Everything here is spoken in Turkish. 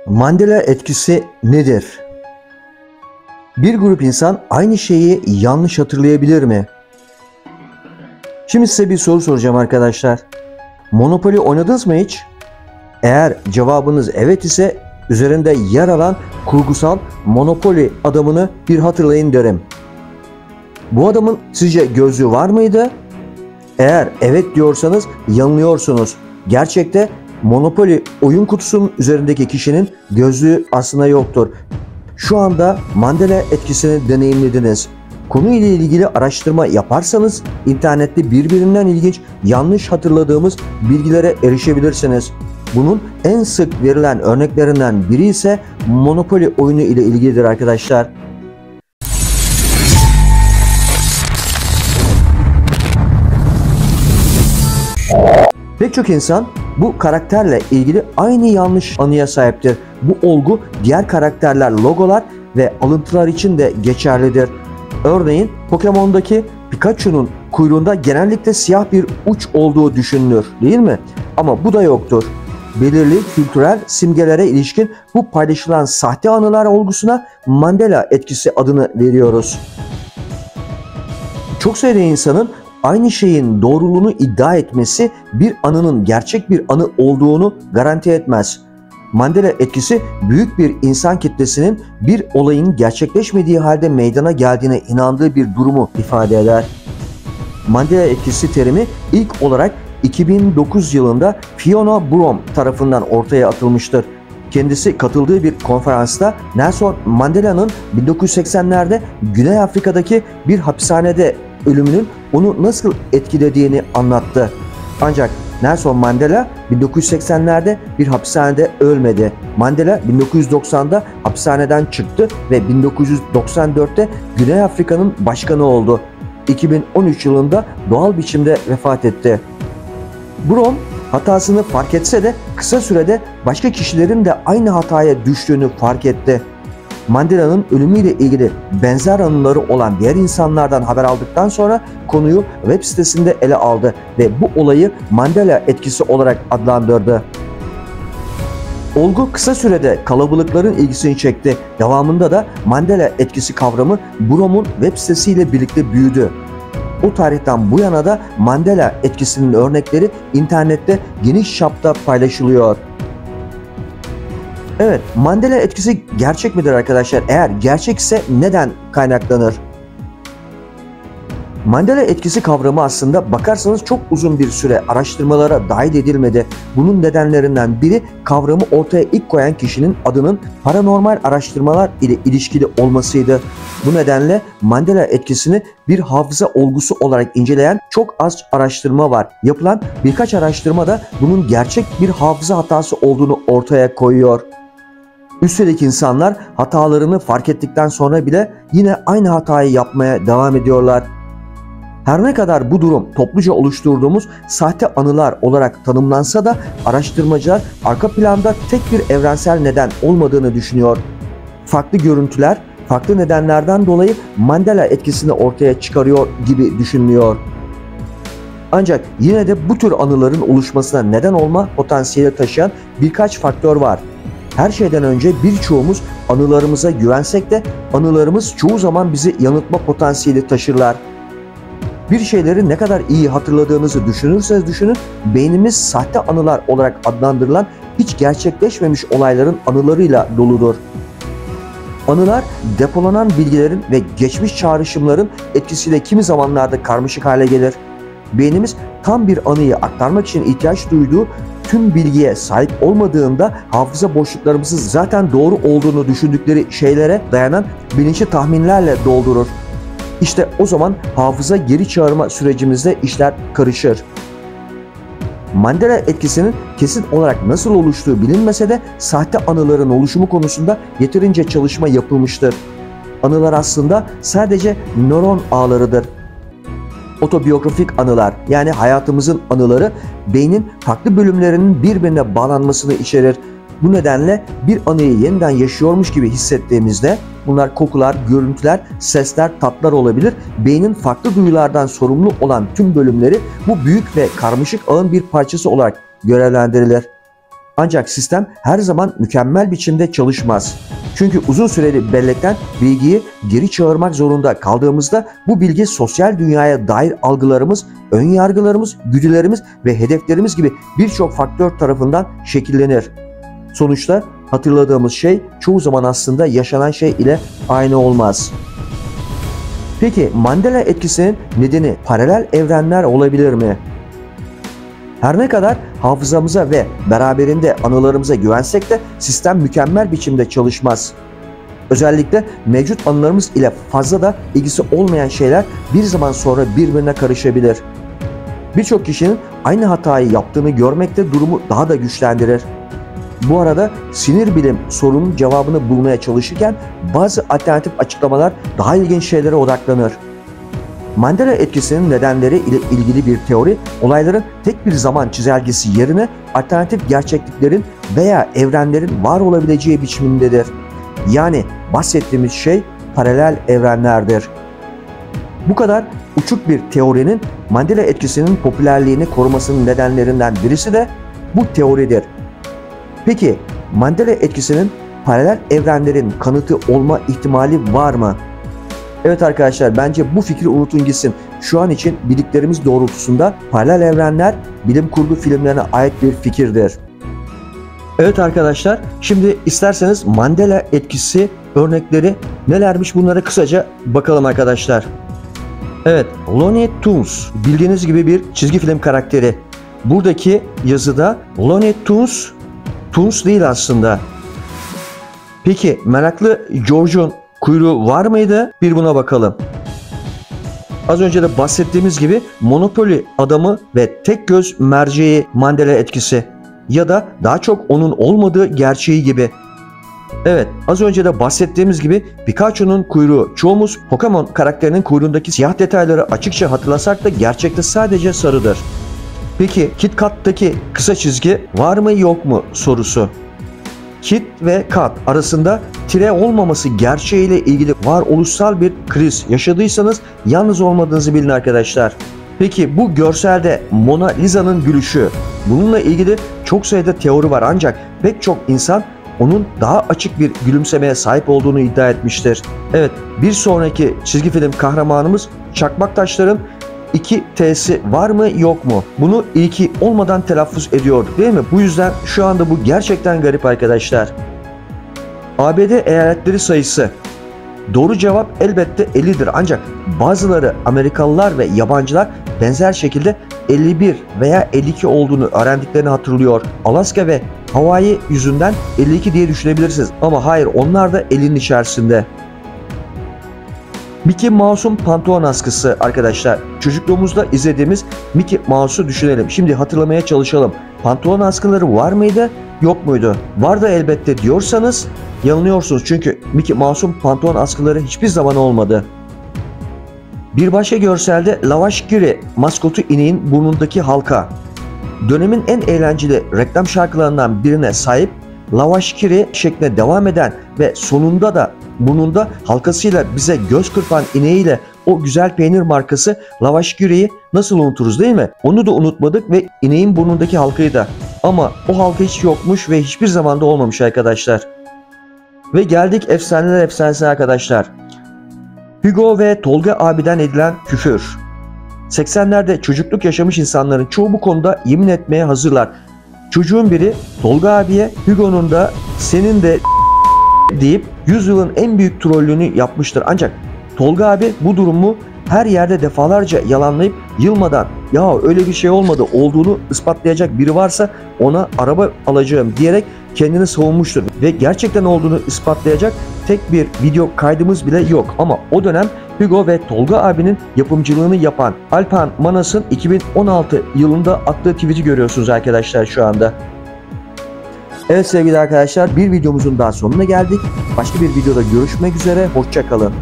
Mandela etkisi nedir? Bir grup insan aynı şeyi yanlış hatırlayabilir mi? Şimdi size bir soru soracağım arkadaşlar. Monopoly oynadınız mı hiç? Eğer cevabınız evet ise üzerinde yer alan kurgusal Monopoly adamını bir hatırlayın derim. Bu adamın sizce gözlüğü var mıydı? Eğer evet diyorsanız yanılıyorsunuz. Gerçekte Monopoly oyun kutusunun üzerindeki kişinin gözlüğü aslında yoktur. Şu anda Mandela etkisini deneyimlediniz. Konuyla ilgili araştırma yaparsanız internette birbirinden ilginç yanlış hatırladığımız bilgilere erişebilirsiniz. Bunun en sık verilen örneklerinden biri ise Monopoly oyunu ile ilgilidir arkadaşlar. Pek çok insan bu karakterle ilgili aynı yanlış anıya sahiptir. Bu olgu diğer karakterler, logolar ve alıntılar için de geçerlidir. Örneğin Pokemon'daki Pikachu'nun kuyruğunda genellikle siyah bir uç olduğu düşünülür, değil mi? Ama bu da yoktur. Belirli kültürel simgelere ilişkin bu paylaşılan sahte anılar olgusuna Mandela etkisi adını veriyoruz. Çok sayıda insanın aynı şeyin doğruluğunu iddia etmesi bir anının gerçek bir anı olduğunu garanti etmez. Mandela etkisi büyük bir insan kitlesinin bir olayın gerçekleşmediği halde meydana geldiğine inandığı bir durumu ifade eder. Mandela etkisi terimi ilk olarak 2009 yılında Fiona Broom tarafından ortaya atılmıştır. Kendisi katıldığı bir konferansta Nelson Mandela'nın 1980'lerde Güney Afrika'daki bir hapishanede ölümünün onu nasıl etkilediğini anlattı. Ancak Nelson Mandela 1980'lerde bir hapishanede ölmedi. Mandela 1990'da hapishaneden çıktı ve 1994'te Güney Afrika'nın başkanı oldu. 2013 yılında doğal biçimde vefat etti. Broom hatasını fark etse de kısa sürede başka kişilerin de aynı hataya düştüğünü fark etti. Mandela'nın ölümüyle ilgili benzer anıları olan diğer insanlardan haber aldıktan sonra konuyu web sitesinde ele aldı ve bu olayı Mandela etkisi olarak adlandırdı. Olgu kısa sürede kalabalıkların ilgisini çekti. Devamında da Mandela etkisi kavramı Broom'un web sitesiyle birlikte büyüdü. O tarihten bu yana da Mandela etkisinin örnekleri internette geniş çapta paylaşılıyor. Evet, Mandela etkisi gerçek midir arkadaşlar? Eğer gerçekse neden kaynaklanır? Mandela etkisi kavramı aslında bakarsanız çok uzun bir süre araştırmalara dahil edilmedi. Bunun nedenlerinden biri kavramı ortaya ilk koyan kişinin adının paranormal araştırmalar ile ilişkili olmasıydı. Bu nedenle Mandela etkisini bir hafıza olgusu olarak inceleyen çok az araştırma var. Yapılan birkaç araştırma da bunun gerçek bir hafıza hatası olduğunu ortaya koyuyor. Üstelik insanlar hatalarını fark ettikten sonra bile yine aynı hatayı yapmaya devam ediyorlar. Her ne kadar bu durum topluca oluşturduğumuz sahte anılar olarak tanımlansa da araştırmacılar arka planda tek bir evrensel neden olmadığını düşünüyor. Farklı görüntüler, farklı nedenlerden dolayı Mandela etkisini ortaya çıkarıyor gibi düşünülüyor. Ancak yine de bu tür anıların oluşmasına neden olma potansiyeli taşıyan birkaç faktör var. Her şeyden önce birçoğumuz anılarımıza güvensek de anılarımız çoğu zaman bizi yanıltma potansiyeli taşırlar. Bir şeyleri ne kadar iyi hatırladığınızı düşünürseniz düşünün, beynimiz sahte anılar olarak adlandırılan hiç gerçekleşmemiş olayların anılarıyla doludur. Anılar depolanan bilgilerin ve geçmiş çağrışımların etkisiyle kimi zamanlarda karmaşık hale gelir. Beynimiz tam bir anıyı aktarmak için ihtiyaç duyduğu tüm bilgiye sahip olmadığında hafıza boşluklarımızı zaten doğru olduğunu düşündükleri şeylere dayanan bilinçli tahminlerle doldurur. İşte o zaman hafıza geri çağırma sürecimizde işler karışır. Mandela etkisinin kesin olarak nasıl oluştuğu bilinmese de sahte anıların oluşumu konusunda yeterince çalışma yapılmıştır. Anılar aslında sadece nöron ağlarıdır. Otobiyografik anılar, yani hayatımızın anıları, beynin farklı bölümlerinin birbirine bağlanmasını içerir. Bu nedenle bir anıyı yeniden yaşıyormuş gibi hissettiğimizde, bunlar kokular, görüntüler, sesler, tatlar olabilir. Beynin farklı duyulardan sorumlu olan tüm bölümleri bu büyük ve karmaşık ağın bir parçası olarak görevlendirilir. Ancak sistem her zaman mükemmel biçimde çalışmaz. Çünkü uzun süreli bellekten bilgiyi geri çağırmak zorunda kaldığımızda bu bilgi sosyal dünyaya dair algılarımız, önyargılarımız, güdülerimiz ve hedeflerimiz gibi birçok faktör tarafından şekillenir. Sonuçta hatırladığımız şey çoğu zaman aslında yaşanan şey ile aynı olmaz. Peki Mandela etkisinin nedeni paralel evrenler olabilir mi? Her ne kadar hafızamıza ve beraberinde anılarımıza güvensek de sistem mükemmel biçimde çalışmaz. Özellikle mevcut anılarımız ile fazla da ilgisi olmayan şeyler bir zaman sonra birbirine karışabilir. Birçok kişinin aynı hatayı yaptığını görmek de durumu daha da güçlendirir. Bu arada sinir bilim sorunun cevabını bulmaya çalışırken bazı alternatif açıklamalar daha ilginç şeylere odaklanır. Mandela etkisinin nedenleri ile ilgili bir teori, olayların tek bir zaman çizelgesi yerine alternatif gerçekliklerin veya evrenlerin var olabileceği biçimindedir. Yani bahsettiğimiz şey paralel evrenlerdir. Bu kadar uçuk bir teorinin Mandela etkisinin popülerliğini korumasının nedenlerinden birisi de bu teoridir. Peki Mandela etkisinin paralel evrenlerin kanıtı olma ihtimali var mı? Evet arkadaşlar, bence bu fikri unutun gitsin. Şu an için bildiklerimiz doğrultusunda paralel evrenler bilim kurgu filmlerine ait bir fikirdir. Evet arkadaşlar, şimdi isterseniz Mandela etkisi örnekleri nelermiş bunlara kısaca bakalım arkadaşlar. Evet, Looney Tunes bildiğiniz gibi bir çizgi film karakteri. Buradaki yazıda Looney Tunes, Tunes değil aslında. Peki meraklı George'un kuyruğu var mıydı? Bir buna bakalım. Az önce de bahsettiğimiz gibi Monopoly adamı ve tek göz merceği Mandela etkisi ya da daha çok onun olmadığı gerçeği gibi. Evet, az önce de bahsettiğimiz gibi Pikachu'nun kuyruğu. Çoğumuz Pokemon karakterinin kuyruğundaki siyah detayları açıkça hatırlasak da gerçekte sadece sarıdır. Peki Kit Kat'taki kısa çizgi var mı yok mu sorusu. Kit ve Kat arasında tire olmaması gerçeğiyle ilgili varoluşsal bir kriz yaşadıysanız yalnız olmadığınızı bilin arkadaşlar. Peki bu görselde Mona Lisa'nın gülüşü, bununla ilgili çok sayıda teori var ancak pek çok insan onun daha açık bir gülümsemeye sahip olduğunu iddia etmiştir. Evet, bir sonraki çizgi film kahramanımız çakmak taşların 2 T'si var mı yok mu? Bunu ilki olmadan telaffuz ediyorduk değil mi? Bu yüzden şu anda bu gerçekten garip arkadaşlar. ABD eyaletleri sayısı. Doğru cevap elbette 50'dir ancak bazıları Amerikalılar ve yabancılar benzer şekilde 51 veya 52 olduğunu öğrendiklerini hatırlıyor. Alaska ve Hawaii yüzünden 52 diye düşünebilirsiniz ama hayır, onlar da 50'nin içerisinde. Mickey Mouse'un pantolon askısı arkadaşlar. Çocukluğumuzda izlediğimiz Mickey Mouse'u düşünelim. Şimdi hatırlamaya çalışalım. Pantolon askıları var mıydı? Yok muydu? Vardı elbette diyorsanız yanılıyorsunuz. Çünkü Mickey Mouse'un pantolon askıları hiçbir zaman olmadı. Bir başka görselde Lavashkiri maskotu ineğin burnundaki halka. Dönemin en eğlenceli reklam şarkılarından birine sahip, Lavashkiri şeklinde devam eden ve sonunda da burnunda halkasıyla bize göz kırpan ineğiyle o güzel peynir markası Lavashkiri'yi nasıl unuturuz değil mi? Onu da unutmadık ve ineğin burnundaki halkayı da. Ama o halka hiç yokmuş ve hiçbir zaman da olmamış arkadaşlar. Ve geldik efsaneler efsanesine arkadaşlar. Hugo ve Tolga abiden edilen küfür. 80'lerde çocukluk yaşamış insanların çoğu bu konuda yemin etmeye hazırlar. Çocuğun biri Tolga abiye Hugo'nun da senin de deyip 100 yılın en büyük trollünü yapmıştır. Ancak Tolga abi bu durumu her yerde defalarca yalanlayıp yılmadan ya öyle bir şey olmadı olduğunu ispatlayacak biri varsa ona araba alacağım diyerek kendini savunmuştur. Ve gerçekten olduğunu ispatlayacak tek bir video kaydımız bile yok. Ama o dönem Hugo ve Tolga abinin yapımcılığını yapan Alpan Manas'ın 2016 yılında attığı tweet'i görüyorsunuz arkadaşlar şu anda. Evet sevgili arkadaşlar, bir videomuzun daha sonuna geldik. Başka bir videoda görüşmek üzere, hoşça kalın.